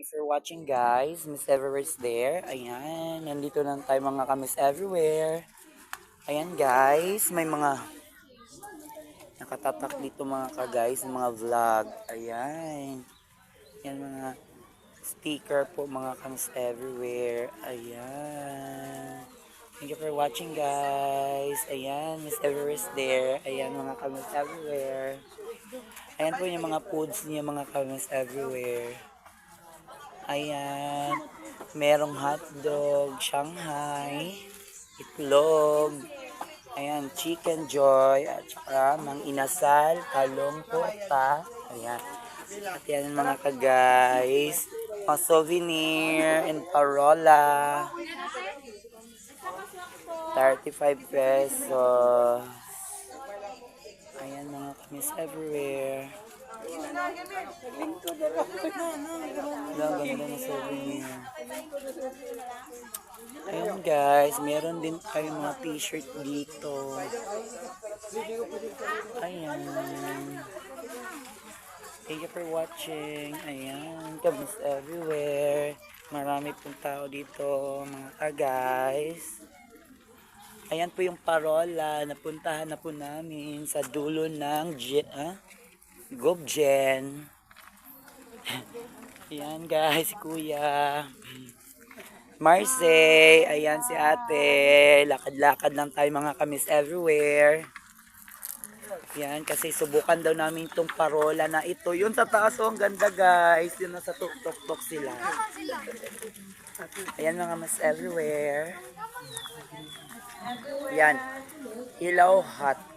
Thanks for watching guys. Miss Everywhere is there. Ayan, nandito lang tayo mga ka-Miss Everywhere. Ayan guys, may mga nakatatak dito mga ka-guys, mga vlog. Ayan. Ayan mga sticker po mga ka-Miss Everywhere. Ayan. Thank you for watching guys. Ayan, Miss Everywhere is there. Ayan mga ka-Miss Everywhere. Ayan po yung mga foods niya mga ka-Miss Everywhere. Ayan. Merong hotdog, Shanghai, itlog, ayan, chicken joy, at saka mang inasal, talong, torta. Ayan. At yan mga ka-guys. Mga souvenir and parola. 35 pesos. Ayan mga ka-Miss Everywhere. Ganda na souvenir. Ayun guys, meron din tayong mga t-shirt dito. Ayan. Thank you for watching. Ayan, Miss Everywhere. Marami pong tao dito, mga guys. Ayan po yung parola. Napuntahan na po namin sa dulo ng Gobjen. Ayan guys, si Kuya Marce, ayan si ate. Lakad-lakad lang tayo mga ka-Miss Everywhere. Ayan, kasi subukan daw namin itong parola na ito. Yun sa taas, oh, ang ganda guys. Yun nasa tuk-tuk-tuk sila. Ayan mga Miss Everywhere. Ayan, Hilaw Hot.